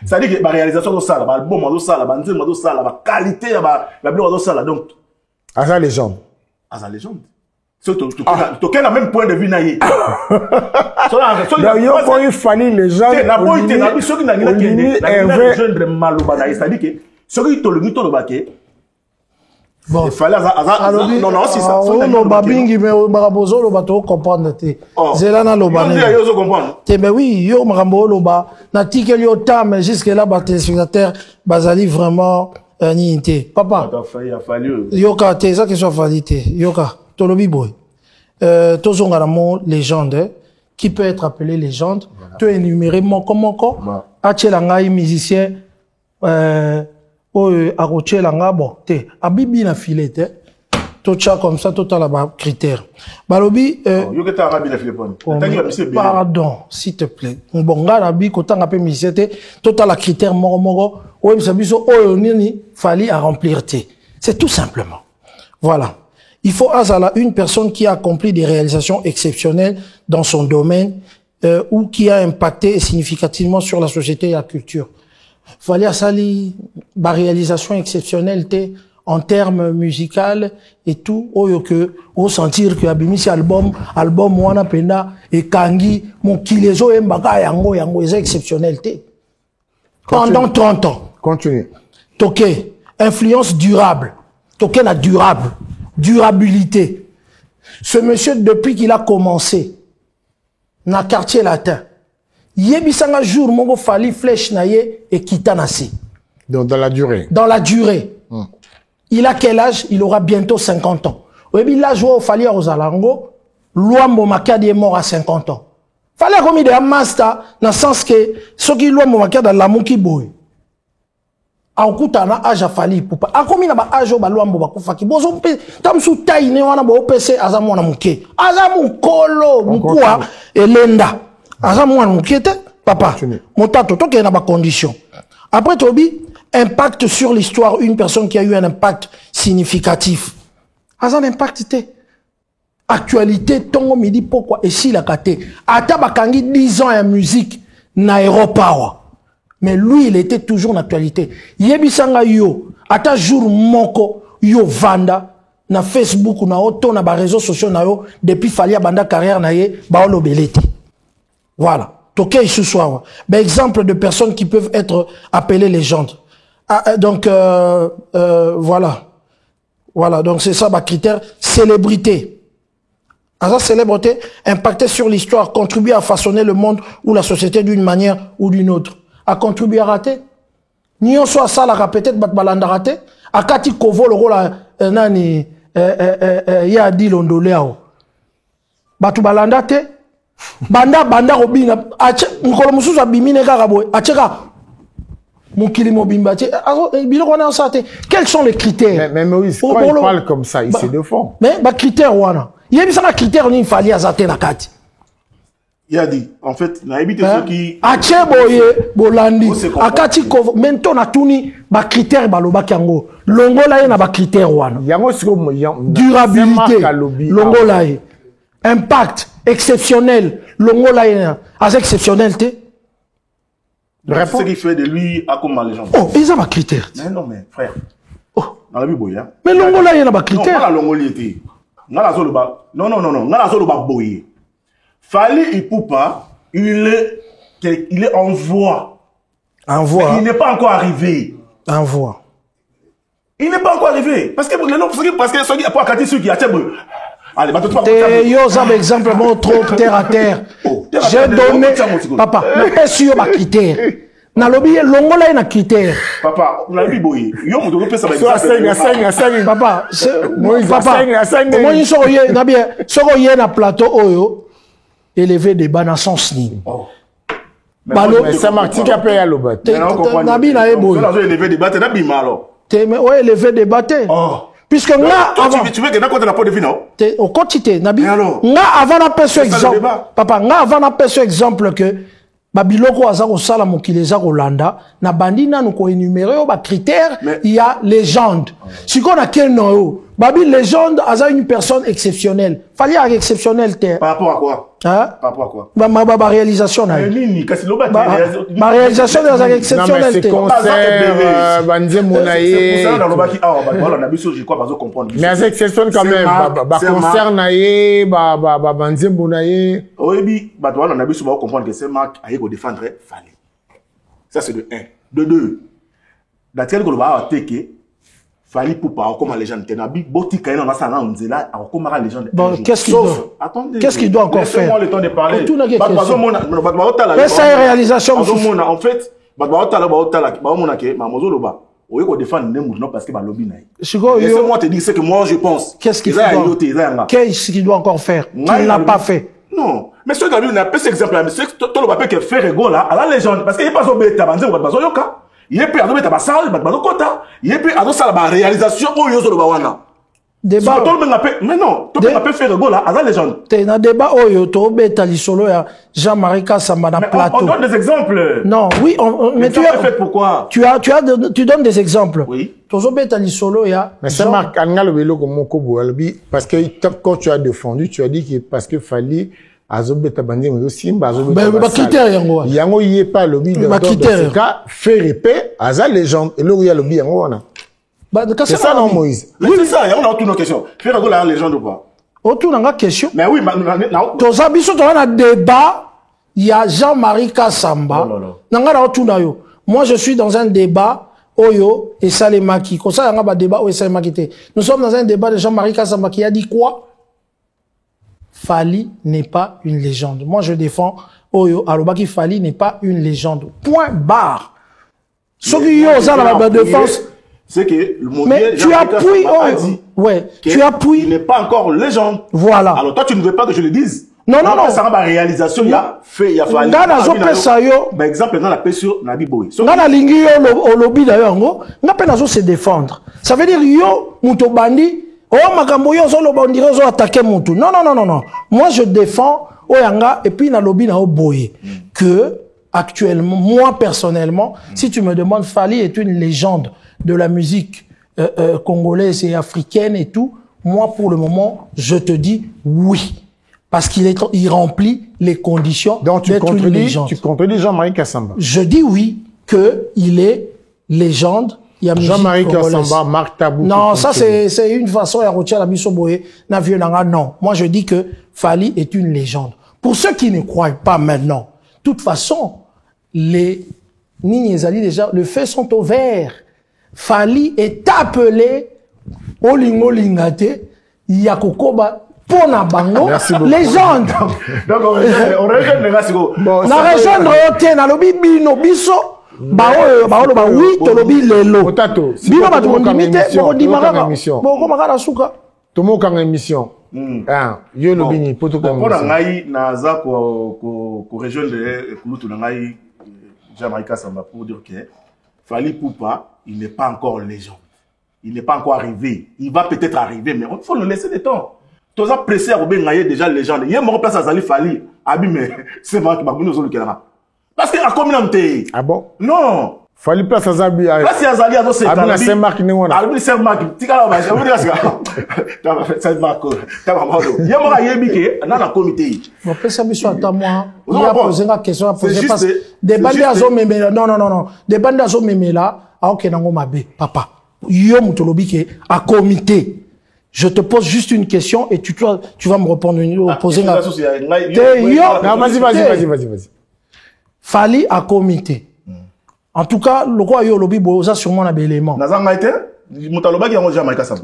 [SPEAKER 2] ça dit que la réalisation de ça ba album de ça ba nzembo de ça ba qualité ba bilo de ça donc
[SPEAKER 1] asa légende
[SPEAKER 2] surtout tu as même point de vue naïe
[SPEAKER 1] yo pour il fallait les gens
[SPEAKER 2] la boîte na biso ki na ngina kende na jeune maloba na ça dit que ce qui to le mito lo baké
[SPEAKER 3] bon
[SPEAKER 2] il fallait non c'est ça
[SPEAKER 3] no babingi mais marabozo lo bato comprendre te zelana lo ba
[SPEAKER 2] yo zo comprendre
[SPEAKER 3] te mais oui yo marambo lo ba na tikel yo tam jusque là ba téléspectateurs bazali vraiment unité papa yoka te ça que soit validité yoka tolobi boy tozonga na mo légende qui peut être appelé légende. Tu énumérer moko. Achelanga musicien, Arochelanga, bon, Abibi na filete. Tocha comme ça, total là critère. Balobi, pardon, s'il te plaît. Bon, Ganabi, quand on appelle musicien, total la critère moro. Ouais, ça biso, fallait à remplir. C'est tout simplement. Voilà. Il faut azala une personne qui a accompli des réalisations exceptionnelles dans son domaine ou qui a impacté significativement sur la société et la culture. Fallait azali ba réalisation exceptionnelle en termes musicaux et tout, au sentir que abimisi album wana pena et kangi mon kilezo embaka yango est exceptionnel pendant 30 ans.
[SPEAKER 1] Continue.
[SPEAKER 3] Toké, influence durable. Toké la durabilité. Ce monsieur, depuis qu'il a commencé, dans le quartier latin, yebisanga jour, mongo fali flèche naye et kitanasi.
[SPEAKER 1] Donc, dans la durée.
[SPEAKER 3] Dans la durée. Il a quel âge? Il aura bientôt 50 ans. Oui, l'âge où il fallait aux Alango, Luambo Makadi est mort à 50 ans. Fallait remettre un master, dans le sens que, ceux qui Luambo Makadi dans la mouki boy. Aukutana âge a fallu pour pas. A combien na âge au Luambo Bakufaki. Bozo pe, tam sou taille ne wana bo PC azamu na muke. Azamu kolo, mukua, elenda. Azamu na muke te, papa. Motato, toke na ba condition. Après Tobi, impact sur l'histoire, une personne qui a eu un impact significatif. A un impact actualité, tongo midi pourquoi et si la kate. Ata bakangi 10 ans en musique na Europawa. Mais lui, il était toujours en actualité. Yebisanga yo, ata jour moko yo vanda na Facebook na auto na ba réseaux sociaux na yo depuis falia banda carrière na ye ba olobelete. Voilà. Toké ce soir. Ben exemple de personnes qui peuvent être appelées légendes. Donc voilà. Voilà, donc c'est ça ma critère. Célébrité. À sa célébrité, impacter sur l'histoire, contribuer à façonner le monde ou la société d'une manière ou d'une autre. À contribuer à rater. Ni on soit ça la peut-être balanda raté. À Kati Kovo le rôle nani ya di londoleao. Batu balanda te. Banda robina. Ache ngolo mususu abimine kaka boy. Acheka. Quels sont les critères?
[SPEAKER 1] Mais Moïse, quand il parle comme ça, il se défend.
[SPEAKER 3] Mais, critère, wana. Il y a des critères, il fallait azater la carte.
[SPEAKER 2] Il a dit, en fait, il a évité ceux qui.
[SPEAKER 3] Ache boye, bolandi. Akati kovo, maintenant, na tuni, ba critère, ba loba kiango. Longo la na ba critère, wana. Durabilité. Longo la impact, exceptionnel. Longo la as exceptionnel, te.
[SPEAKER 2] Ce qui fait de lui à comme légende.
[SPEAKER 3] Oh, ils ont un critère.
[SPEAKER 2] Mais non, mais frère.
[SPEAKER 3] Oh.
[SPEAKER 2] Dans la Bible, hein.
[SPEAKER 3] Mais l'ongola, il y a un critère.
[SPEAKER 2] Non, l'ongola était. Non, non. N'a la boye. Fallait, il peut pas. Il est en voie.
[SPEAKER 3] En voie.
[SPEAKER 2] Mais il n'est pas encore arrivé.
[SPEAKER 3] En voie.
[SPEAKER 2] Il n'est pas encore arrivé. Parce que ceux qui, après, ceux qui attirent. Allez, bah,
[SPEAKER 3] yo, ça, exemple, bon, trop terre à terre. J'ai donné, papa, mais pas sûr, ma critère. Na lobby, longola, il y a critère.
[SPEAKER 2] Papa, on a vu, boy. Yo, on doit faire ça.
[SPEAKER 3] Papa, moi, il sort, il y a bien, sort, il y a un plateau, oyo, élevé des bas dans son sni.
[SPEAKER 1] Mais ça m'a dit qu'à payer à l'obat.
[SPEAKER 3] Nabi, na ebo.
[SPEAKER 2] Élevé des battes, nabi, malo.
[SPEAKER 3] Ouais, élevé des battes. Puisque nga
[SPEAKER 2] avant tu veux que n'a pas de peau de vino
[SPEAKER 3] au quotidien nabi nga avant na peso exemple papa nga avant na peso exemple que babiloko aza ko sala mokileza Rolanda na bandina nous ko énumérer ba critères il y a légende si qu'on a quel nom babi légende aza une personne exceptionnelle fallait être exceptionnel
[SPEAKER 2] par rapport à quoi
[SPEAKER 3] hein
[SPEAKER 2] par rapport à quoi
[SPEAKER 3] ma réalisation na ma réalisation est exceptionnelle
[SPEAKER 1] c'est concert banze monaye
[SPEAKER 2] c'est dans le baki voilà na biso je crois pas comprendre
[SPEAKER 1] mais c'est exception quand même ba concert naye ba banze monaye
[SPEAKER 2] oyebi ba voilà na biso ba comprendre que c'est Marc aye ko défendre fallait ça c'est de 1 de 2 d'atel ko ba ateke fallait pour pas comme légende tenabi boti kaina na ça na nzela comme légende
[SPEAKER 3] bon qu'est-ce qu'il doit encore faire
[SPEAKER 2] le temps de parler
[SPEAKER 3] mais c'est réalisation
[SPEAKER 2] en fait ba ke ma mozolo ba oye ko défendre nemu non parce que ba lobby na laisse-moi te dire ce que moi je pense
[SPEAKER 3] qu'est-ce qu'il doit encore faire qu'il n'a pas fait
[SPEAKER 2] Non, mais ce gars, on a pas cet exemple là, mais c'est tout le papier qui fait rigolo à la légende. Parce qu'il n'est pas au bêta, il n'est pas au yoka. Il est pas au bêta, il n'est pas au kota. Il est pas à la réalisation au yoso de Bawana.
[SPEAKER 3] Débat.
[SPEAKER 2] Mais non, tout le monde peut faire rigolo à la légende.
[SPEAKER 3] T'es dans débat au yoto bêta li solo ya Jean-Marie Kassamba na plateau.
[SPEAKER 2] On donne des exemples.
[SPEAKER 3] Non, oui, mais tu as
[SPEAKER 2] fait pourquoi?
[SPEAKER 3] Tu donnes des exemples.
[SPEAKER 2] Oui.
[SPEAKER 3] Tozo bêta li solo ya.
[SPEAKER 1] Mais ça marque Anga le vélo comme mon kobo parce que quand tu as défendu, tu as dit que parce que fallait azobeta bandi mais aussi azobeta.
[SPEAKER 3] Ben critère yango.
[SPEAKER 1] Yango y est pas le bi dans ce cas faire épée aza légende et là il y a le bi yango na. C'est ça non Moïse.
[SPEAKER 2] Oui, c'est ça, on a toutes nos questions. Faire rigolo à la légende ou pas?
[SPEAKER 3] Autour n'a question.
[SPEAKER 2] Mais oui,
[SPEAKER 3] toza biso to na débat, il y a Jean-Marie Kassamba. Nanga na autour na yo. Moi je suis dans un débat Oyo et Salemaki. Comme ça, il y a un débat Oyo et Salemaki. Nous sommes dans un débat de Jean-Marie Kassamba qui a dit quoi? Fali n'est pas une légende. Moi, je défends Oyo Alobaki Fali n'est pas une légende. Point barre. Ce qui y a dans la défense.
[SPEAKER 2] C'est que le modèle.
[SPEAKER 3] Mais tu appuies Oyo. Ouais. Tu appuies.
[SPEAKER 2] Il n'est pas encore légende.
[SPEAKER 3] Voilà.
[SPEAKER 2] Alors toi, tu ne veux pas que je le dise.
[SPEAKER 3] Non, non, non.
[SPEAKER 2] Ça va réalisation, il y a fait, il y a fallu.
[SPEAKER 3] Dans la zone Pessayo.
[SPEAKER 2] Par exemple, dans la Pessio, Nabi Boy.
[SPEAKER 3] Dans la ligne au lobby d'ailleurs, on a peine se défendre. Ça veut dire yo, Mouto Bandi, oh, Makamboyo, on dirait qu'ils ont attaqué Moutou. Non, non, non, non, non. Moi, je défends Oyanga et puis dans le lobby au Boye. Que, actuellement, moi, personnellement, si tu me demandes, Fali est une légende de la musique congolaise et africaine et tout, moi, pour le moment, je te dis oui. Parce il remplit les conditions d'être une légende.
[SPEAKER 1] Tu contredis Jean-Marie Kassamba.
[SPEAKER 3] Je dis oui, qu'il est légende.
[SPEAKER 1] Jean-Marie Kassamba, Marc Tabou.
[SPEAKER 3] Non, ça c'est une façon à retirer la mission boye. Non, moi je dis que Fali est une légende. Pour ceux qui ne croient pas maintenant, de toute façon, les Nignezali déjà, le fait sont au vert. Fali est appelé Olingo Lingate, Yakokoba. Pona bango, légende.
[SPEAKER 2] Donc, on rejoint les gars,
[SPEAKER 3] na rejoindre yote, na lobi bino, biso, oui, to lobi lelo.
[SPEAKER 1] Otato,
[SPEAKER 3] bino ba tumondimite, boko dimaraka, boko makara suka.
[SPEAKER 1] Tomo kanga émission. Ah, yo lobi ni poto kanga émission.
[SPEAKER 2] Pona ngai, naza ko rejoindre kulutu na ngai, Jean-Marie Kassamba, pour dire que Fali Poupa, il n'est pas encore légende. Il n'est pas encore arrivé. Il va peut-être arriver, mais il faut le laisser le temps. Tous les pressés à Robin Ngaye déjà légende. Il y a mon place à Zali Fali. Abi mais c'est moi qui m'a venu au Kela. Parce que à communauté.
[SPEAKER 1] Ah bon?
[SPEAKER 2] Non.
[SPEAKER 1] Fali place à Zali.
[SPEAKER 2] Place à Zali à c'est.
[SPEAKER 1] Abi na Saint-Marc ni wona.
[SPEAKER 2] Abi Saint-Marc. Tika la je veux dire ça. Saint-Marc. Ta maman. Il y a mon ayebike dans la comité.
[SPEAKER 3] Mon père ça mission à moi. Il a posé une question à poser parce des bandes azo memela. Non. Des bandes azo memela. Ah OK nango mabe papa. Yo mutolobi ke à comité. Je te pose juste une question et tu vas me répondre. Poser
[SPEAKER 1] vas-y.
[SPEAKER 3] Fali à comité. En tout cas, le roi yo lobby boza sûrement un élément.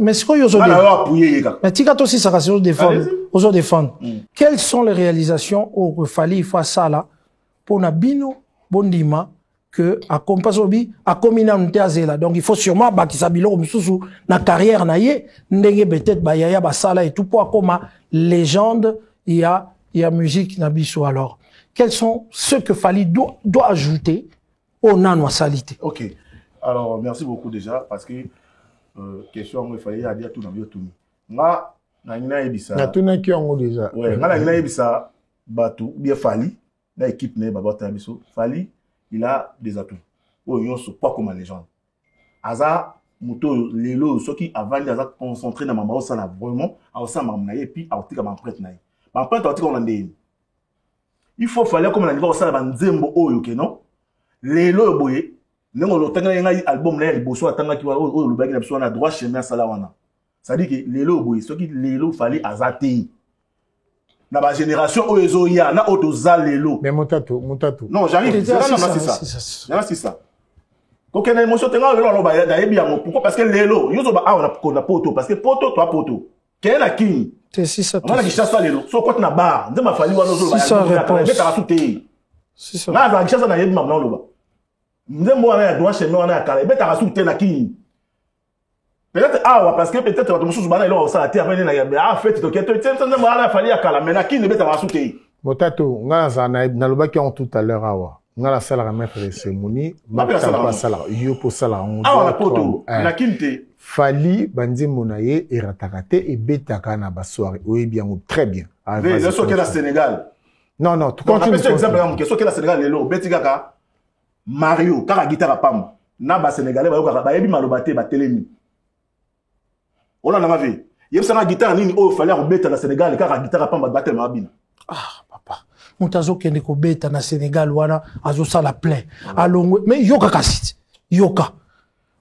[SPEAKER 3] Mais c'est quoi yo mais tika to si ça va se défendre. Quelles sont les réalisations au Fali fois ça là pour na bino bondima que à compasobi à communauté azela donc il faut sûrement bâtir bilo mususu na carrière na ye ndenge peut-être ba yaya basala et tout pour comme légende il y a musique na biso alors quels sont ceux que Fali doit ajouter au nano salité.
[SPEAKER 2] OK. Alors merci beaucoup déjà parce que question il fallait à dire tout na bio tout. Nga na ngina ebisa.
[SPEAKER 1] Na tout na ki ongo déjà.
[SPEAKER 2] Ouais, nga na ngina ebisa batu bien Fali na équipe ne babota biso Fali il a des atouts. Oh, ils sont pas comme un légende. Aza, Mouto, Lelo, ceux qui avant ils ont concentré dans ma maman, ça n'a vraiment, à ça m'a mené puis à tika ma prête naï. Ma prête à tika on a des. Il faut falloir comme on a niveau ça la banzembo oh ok non. Lelo boye, nengo lo tanga ngai album na liboso atanga ki oh le bagi na biso na droit chemin sala wana. Ça dit que Lelo boye, ceux qui Lelo fallait azate. Na ba génération oezoya na otoza lelo
[SPEAKER 1] mais motato
[SPEAKER 2] non j'arrive c'est ça quand on a émotion tenga lelo no ba da yebi yango pourquoi parce que lelo yozo ba on a poto parce que poto toi poto kena king
[SPEAKER 3] c'est si ça
[SPEAKER 2] on a qui chasse lelo so quoi na bar nzema fali wana zo ba ya ta souté c'est ça na za chasse na yebi mamna lo ba nzembo wana ya droit chemin wana ya kala beta souté na king Peut-être parce que peut-être tu me bana ilo ça terre mais na fait to keto tsenza mala fali akala mais na qui ne beta masuke.
[SPEAKER 1] Motato ngana na lobaki on tout à l'heure awa. Ngala sala ka maître de cérémonie, pas sala yo po sala on.
[SPEAKER 2] Na poto na kinte
[SPEAKER 1] Fali banzi monaye eratakate et betaka na ba soirée. Oui bien ou très bien.
[SPEAKER 2] Mais le soke la Sénégal.
[SPEAKER 1] Non, tu
[SPEAKER 2] continues. On exemple que soke la Sénégal lelo betika Mario kaka guitare pam. Na ba Sénégalais ba yebi malobate ba telemi. On a vu. Il y a une guitare nini oh fallait rebeta na Sénégal car la guitare pas battre ma bina.
[SPEAKER 3] Papa. Mutazo kende ko beta na Sénégal wana azo sala plein. Alongwe mais yoka kasit. Yoka.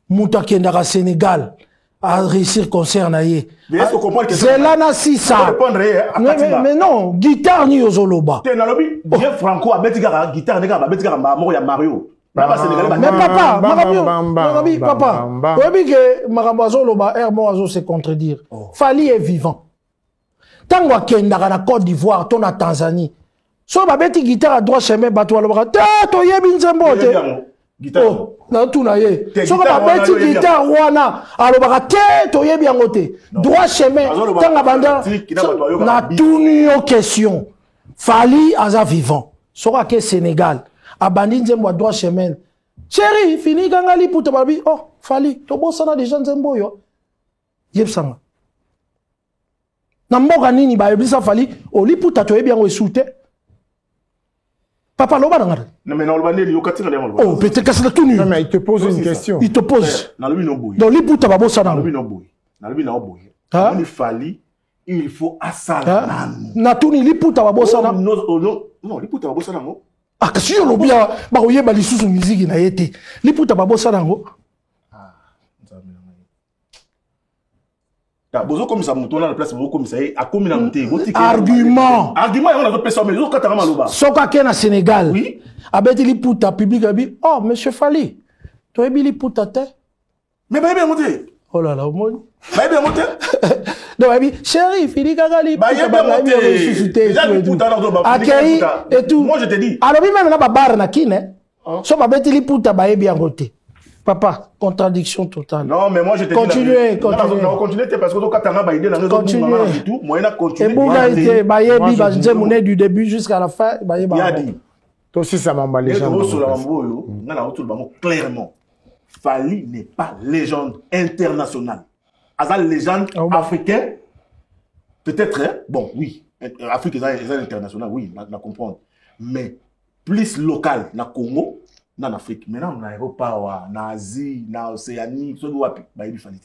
[SPEAKER 3] Muta kenda ka Sénégal a réussir concert na ye.
[SPEAKER 2] Mais est-ce que comprendre que
[SPEAKER 3] c'est là na si ça. Mais non, guitare ni ozoloba.
[SPEAKER 2] Te na lobi bien Franco a betika guitare neka ba betika ba mo ya Mario.
[SPEAKER 3] Mais papa, papa, oui que Marambazo Loba Hermozo se contredire. Fali est vivant. Tango Kendara na Côte d'Ivoire, ton à Tanzanie. So ba beti guitare à droit chemin bato loba. To yebi nzembo te. Guitare. Na tuna ye. So ba beti guitare wana aloba te to yebi angote. Droit chemin tanga banda na tuni yo question. Fali aza vivant. So ka Sénégal. Abandine nzembo droit chemin. Chéri, fini gangali pour te babi. Oh, Fali, to bosana déjà nzembo yo. Yebsanga. Na mboka nini ba yebisa Fali, o li puta to yebi yango esute. Papa loba ngara.
[SPEAKER 2] Non mais non le yo katina le
[SPEAKER 3] loba. Oh, peut-être que c'est tout nu.
[SPEAKER 1] Non mais il te pose une question.
[SPEAKER 3] Il te pose.
[SPEAKER 2] Na lobi no boy.
[SPEAKER 3] Donc li puta ba bosana.
[SPEAKER 2] Na lobi no boy. Na lobi na boy. Il Fali, il faut asala.
[SPEAKER 3] Na tuni li puta ba bosana.
[SPEAKER 2] Non, li puta ba bosana ngo.
[SPEAKER 3] Ah, kasi yo lobia ba oyeba lisusu musique na yete. Liputa ba bosana ngo.
[SPEAKER 2] Ta bozo comme ça mutona na place bozo comme ça a komi na muté.
[SPEAKER 3] Argument.
[SPEAKER 2] Argument on a d'autres personnes mais zo katanga maloba.
[SPEAKER 3] Soka ke na Sénégal.
[SPEAKER 2] Oui.
[SPEAKER 3] Abeti liputa public abi. Oh, monsieur Fali. To ebi liputa te.
[SPEAKER 2] Mais ba bien monté.
[SPEAKER 3] Oh là là, mon.
[SPEAKER 2] Ba bien monté.
[SPEAKER 3] Donc, chéri, fini gagali.
[SPEAKER 2] Bah, il y a bien monté. Déjà, il puta
[SPEAKER 3] et tout.
[SPEAKER 2] Moi, je te dis.
[SPEAKER 3] Alors, même là, bar na kine. So, ba beti li puta ba bien roté. Papa, contradiction totale.
[SPEAKER 2] Non, mais moi, je te dis.
[SPEAKER 3] Continuez.
[SPEAKER 2] Non, continuez, parce que quand tu as idée, dans le tout, moi, il a continué.
[SPEAKER 3] Et Bouga était, ba yebi, ba nze mouné du début jusqu'à la fin, ba yebi.
[SPEAKER 2] Il a dit.
[SPEAKER 1] Toi aussi, ça m'emballe les gens.
[SPEAKER 2] Clairement, Fali n'est pas légende internationale. Azal légende africaine, peut-être, hein? Bon, oui, Afrique est internationale, oui, on comprend. Mais plus local, na Congo, na Afrique. Maintenant, on a Europa, na Asie, na Océanie, tout ça, bah, il Fali.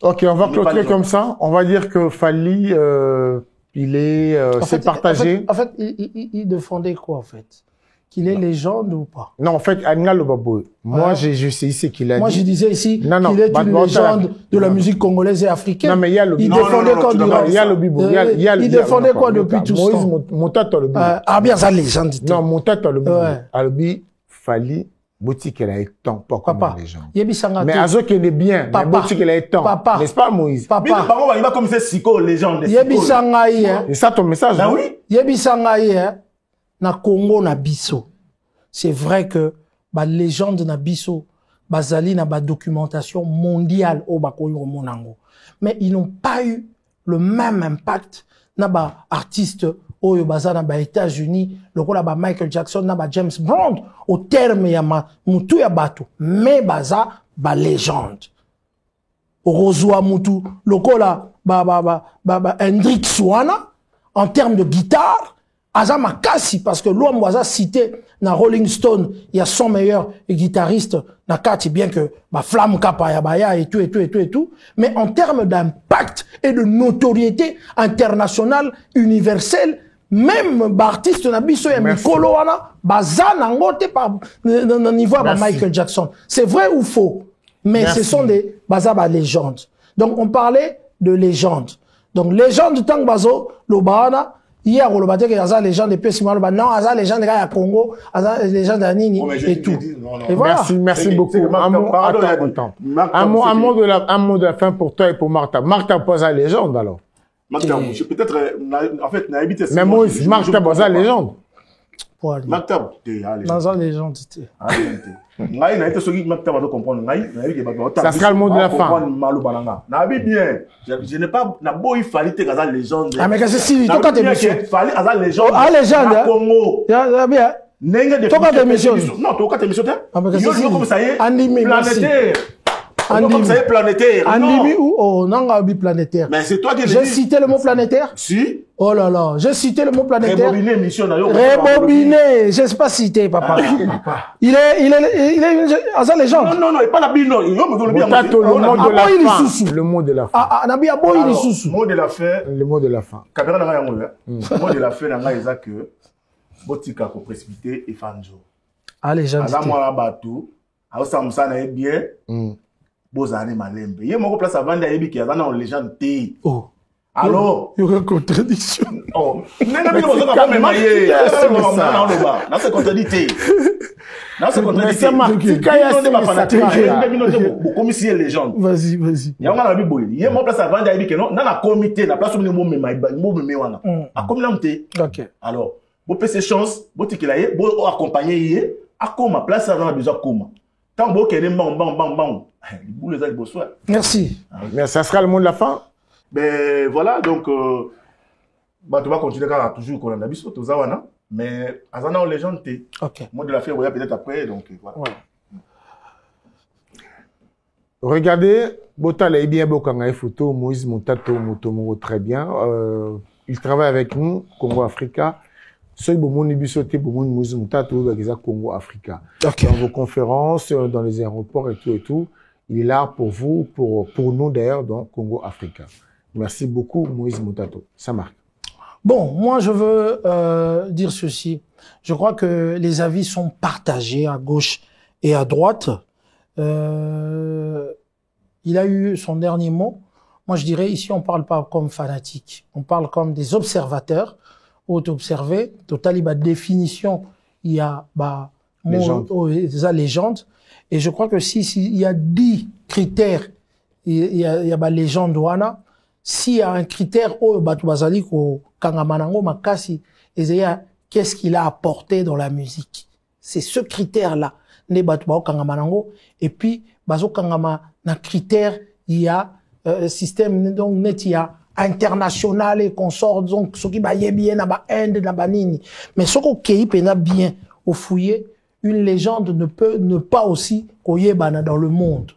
[SPEAKER 1] Ok, on va clôturer comme ça. On va dire que Fali, il est, c'est partagé.
[SPEAKER 3] En fait, il défendait quoi, en fait? Qu'il est légende ou pas?
[SPEAKER 1] Non, en fait, Angal Babou. Moi, je sais ici qu'il a dit.
[SPEAKER 3] Moi, je disais ici qu'il est une légende de la musique congolaise et africaine.
[SPEAKER 1] Non, mais il y a le
[SPEAKER 3] Il défendait quoi
[SPEAKER 1] Il y a le bibou.
[SPEAKER 3] Il défendait quoi depuis tout ce temps?
[SPEAKER 1] Mon tata le bibou.
[SPEAKER 3] Ah, bien, ça, légende.
[SPEAKER 1] Non, mon tata le bibou. Albi, Fali, boutique, elle a été tant, pas comme les gens. Mais Azo, qu'elle est bien. Mais boutique, elle a été tant. N'est-ce pas, Moïse?
[SPEAKER 3] Papa.
[SPEAKER 2] Il va comme c'est Siko, légende.
[SPEAKER 3] Yebi Sangaï, hein.
[SPEAKER 1] C'est ça ton message?
[SPEAKER 2] Ah oui?
[SPEAKER 3] Yebi Sangaï, hein. Na Congo na biso. C'est vrai que ba légende na biso bazali na ba documentation mondiale au bakoyo monango. Mais ils n'ont pas eu le même impact na ba artiste au baza na ba États-Unis, le kola ba Michael Jackson na ba James Brown au terme ya mutu ya bato. Mais baza ba légende. Rozwa mutu le kola ba Hendrix Swana en termes de guitare. Aza makasi parce que l'homme waza cité na Rolling Stone, il y a 100 meilleurs guitaristes na kati bien que ba Flamme Kappa ya baya et tout, mais en termes d'impact et de notoriété internationale universelle, même ba artiste na biso ya mikolo wana baza na ngote par niveau ba Michael Jackson. C'est vrai ou faux? Mais ce sont des baza ba légendes. Donc on parlait de légendes. Donc légende tang bazo lo baana. Hier, on a dit que les gens de Pessimalo, non, les gens de Congo, les gens de Nini, et tout. Et voilà.
[SPEAKER 1] Merci beaucoup. Un mot de la fin pour toi et pour Martha. Martha pose la légende, alors.
[SPEAKER 2] Martha, peut-être, en fait,
[SPEAKER 1] mais moi, Martha pose la légende.
[SPEAKER 3] Poali.
[SPEAKER 2] Maktab,
[SPEAKER 3] Dans la légende.
[SPEAKER 2] Ngai na été soki Maktab va comprendre. Ngai na été
[SPEAKER 4] ça sera le mot de la fin.
[SPEAKER 2] Nabi bien. Je n'ai pas na beau il fallait que ça légende.
[SPEAKER 3] Ah mais que c'est si toi quand émission.
[SPEAKER 2] Il fallait ça légende.
[SPEAKER 3] Ah légende.
[SPEAKER 2] Congo.
[SPEAKER 3] Ya bien.
[SPEAKER 2] Nenga de.
[SPEAKER 3] Toi quand émission.
[SPEAKER 2] Non, toi quand émission.
[SPEAKER 3] Ah mais que c'est
[SPEAKER 2] comme ça y est.
[SPEAKER 3] Planétaire.
[SPEAKER 2] Comme ça y est planétaire.
[SPEAKER 3] Andimi ou oh nanga bi planétaire.
[SPEAKER 2] Mais c'est toi qui
[SPEAKER 3] j'ai cité le mot planétaire.
[SPEAKER 2] Si.
[SPEAKER 3] Oh là là, j'ai cité le mot planétaire.
[SPEAKER 2] Rebobiné émission na yo.
[SPEAKER 3] Rebobiné, je sais pas cité papa. Il est à sa légende.
[SPEAKER 2] Non, il pas la bino. Il me le bien.
[SPEAKER 4] Le mot de la fin.
[SPEAKER 3] Ah, nabi abo il sous.
[SPEAKER 2] Mot de la fin.
[SPEAKER 4] Le mot de la fin.
[SPEAKER 2] Caméra na yango. Mot de la fin na nga eza que botika ko précipiter et fanjo.
[SPEAKER 3] Ah légende.
[SPEAKER 2] Ala moi batou, a samsa na bien. Bozane malembe. Yé moko place avant d'aller qui a dans légende T.
[SPEAKER 3] Oh.
[SPEAKER 2] Alors,
[SPEAKER 3] il y a une contradiction.
[SPEAKER 2] Oh, n'est-ce pas que comme maillé. Dans ce contradicté. Dans ce contradicté. Comme si elle légende.
[SPEAKER 3] Vas-y.
[SPEAKER 2] Il y a un ami boy. Yé moko place avant d'aller qui non, dans la comité, na place où mo me wana. A comme l'amté.
[SPEAKER 3] OK.
[SPEAKER 2] Alors, bo pese chance, bo tikilaye, bo accompagner yé, a comme place avant besoin comme. Tant beau qu'elle est bang.
[SPEAKER 3] Merci.
[SPEAKER 4] Mais ça sera le mot de la fin.
[SPEAKER 2] Ben voilà, donc bah tu vas continuer quand toujours qu'on a biso tozawana, mais azana en légende té.
[SPEAKER 3] OK.
[SPEAKER 2] Mot de la fin peut-être après donc voilà.
[SPEAKER 3] Ouais.
[SPEAKER 4] Regardez, Botala est bien bokanga photo Moïse Moutato Motomo très bien. Il travaille avec nous Congo Africa. Ceux qui bisoté pour Moïse Moutato Congo Africa.
[SPEAKER 3] Okay.
[SPEAKER 4] Dans vos conférences, dans les aéroports et tout. Il est là pour vous, pour nous d'ailleurs, dans Congo Africa. Merci beaucoup, Moïse Moutato. Ça marque.
[SPEAKER 3] Bon, moi, je veux dire ceci. Je crois que les avis sont partagés à gauche et à droite. Il a eu son dernier mot. Moi, je dirais, ici, on parle pas comme fanatiques. On parle comme des observateurs. Observer, total, il y a définition, il y a, la légende. Et je crois que il y a 10 critères, il y a légende wana. S'il y a un critère, qu'est-ce qu'il a apporté dans la musique? C'est ce critère-là. Et puis, na critère, il y a, système, donc, net, il y a, international et consort, donc, ce qui va bien, na Inde, na nini. Mais ce qui est bien, au fouiller, une légende ne peut ne pas aussi koyebana dans le monde.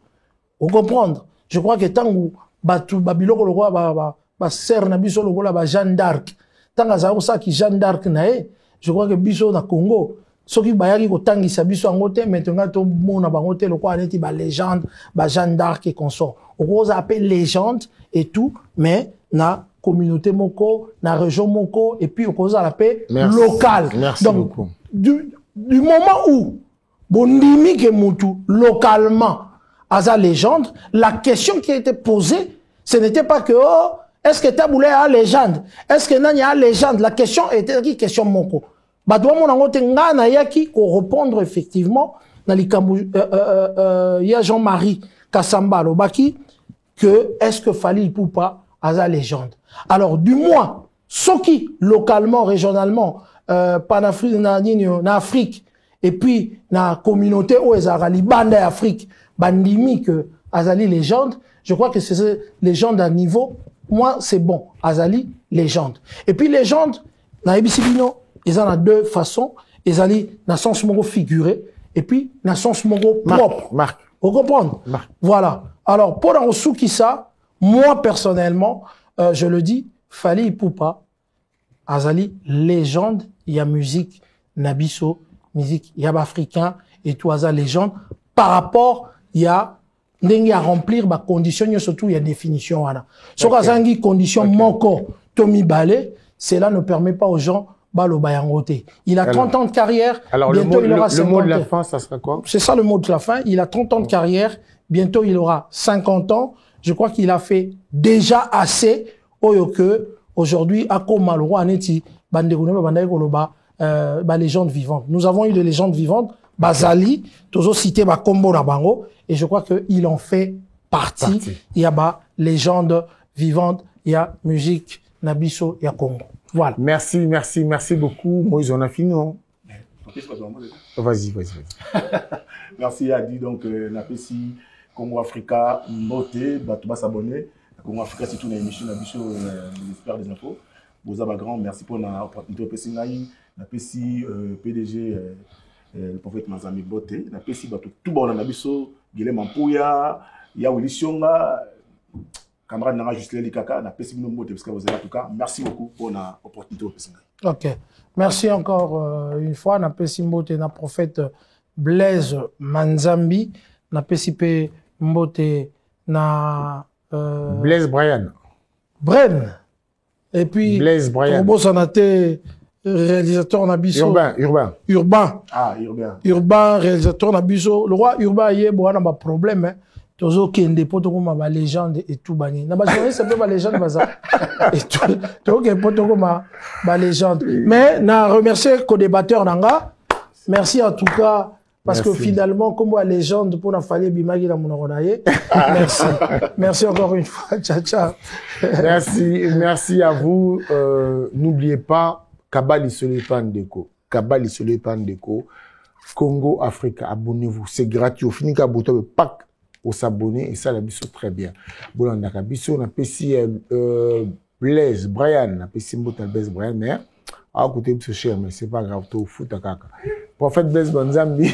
[SPEAKER 3] Vous comprenez? Je crois que tant que Babylone le roi ser na biso le roi Jeanne d'Arc. Tant que ça qui Jeanne d'Arc nae, je crois que biso na Congo, ce qui bayaki ko tangisa biso ngote maintenant to mona bangote le roi neti ba légende, ba Jeanne d'Arc et consort. On rose appelle légende et tout, mais na communauté moko, na région moko et puis on cause à la paix locale.
[SPEAKER 4] Merci
[SPEAKER 3] donc
[SPEAKER 4] beaucoup.
[SPEAKER 3] Du moment où Bondimi Kemutu localement à sa légende, la question qui a été posée, ce n'était pas que oh, est-ce que Taboulé a légende, est-ce que Nani a légende. La question était qui question moko. Badwa mon angote ngana yaki ko répondre effectivement dans les Kambu il y a Jean-Marie Kassamba Lobaki que est-ce que Fali Poupa a sa légende. Alors du moins ce qui localement régionalement panafrique na Afrique et puis na communauté où ezali banda Afrique bandimi que azali légende, je crois que c'est légende à niveau, moi c'est bon, azali légende. Et puis légende na ebisibino ils en a deux façons, ezali na sens moko figuré et puis na sens moko propre.
[SPEAKER 4] Marc.
[SPEAKER 3] Vous comprenez? Voilà. Alors pour en souki ça, moi personnellement je le dis, Fali Poupa azali légende, il y a musique nabiso, musique yaba africain et tout azali légende par rapport il y a ndenge à remplir ba condition surtout il y a définition wana. So kazangi condition moko Tommy Balé, cela ne permet pas aux gens balo bayangote. Il a 30 ans de carrière,
[SPEAKER 4] alors
[SPEAKER 3] bientôt il aura 50 ans.
[SPEAKER 4] Le mot de la fin ça sera quoi? C'est
[SPEAKER 3] ça le mot de la fin, il a 30 ans de carrière, bientôt il aura 50 ans. Je crois qu'il a fait déjà assez oyo que aujourd'hui akoma le roi neti bandegone bandai koloba légende vivante. Nous avons eu des légendes vivantes, Bazali, toujours cité Kombo na bango, et je crois qu'il en fait partie. Il y a légende vivante, il y a musique, Nabiso, il y a Congo. Voilà.
[SPEAKER 4] Merci beaucoup. Moïse, on a fini, non? Vas-y.
[SPEAKER 2] Merci Adi. Donc, Napesi, Congo Africa, Mbote, Batouba s'abonner. Congo Africa, c'est tout une émission, l'espère des infos. Bozaba Grand, merci pour l'opportunité de Pessi Naï. Napesi, PDG, le prophète Mazami Bote. Napesi, tout bon, Nabiso, Guilhem Ampouya, Yaouli Sionga, camarade Nara Justin Likaka, Napesi Mbote, parce que vous êtes en tout cas. Merci beaucoup pour l'opportunité de Pessi Naï.
[SPEAKER 3] Ok. Merci encore une fois. Napesi Mbote, na prophète Blaise Manzambi. Napesi Pe Mbote, na
[SPEAKER 4] Blaise Brian.
[SPEAKER 3] Bren. Et puis,
[SPEAKER 4] Blaise Brian.
[SPEAKER 3] Robo Sanate, réalisateur Nabiso. Urbain.
[SPEAKER 2] Ah, Urbain.
[SPEAKER 3] Urbain, réalisateur Nabiso. Le roi Urbain, il y a un problème. Hein. Tozo Kende, poto ma légende et tout bani. Na ba journaliste, c'est pas ma légende, baza. Et tout. Donc, poto ma légende. Mais, na remercier co-débatteur Nanga. Merci en tout cas. Parce que finalement, comme la légende pour la famille Bimagi dans mon oreille. Merci. Merci encore une fois. Ciao, ciao.
[SPEAKER 4] Merci à vous. N'oubliez pas, Kabali Solepandeko. Kabali Solepandeko. Congo Africa. Abonnez-vous. C'est gratuit. Au fini, Kabuto, pack pour s'abonner. Et ça, la biso très bien. Bon, on a Kabiso, on a Pessi, Blaise, Brian, on a Pessi Blaise, Brian, mais, à côté de ce cher, mais c'est pas grave, tout fout à caca. Prophète Blaise Banzambi,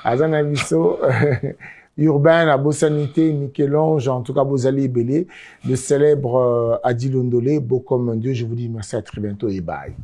[SPEAKER 4] Azana Bisso, Urbain, la Bossanité, Michel-Ange, en tout cas, Bozali Belé, le célèbre Adi Londolé, beau comme un Dieu, je vous dis merci, à très bientôt et bye.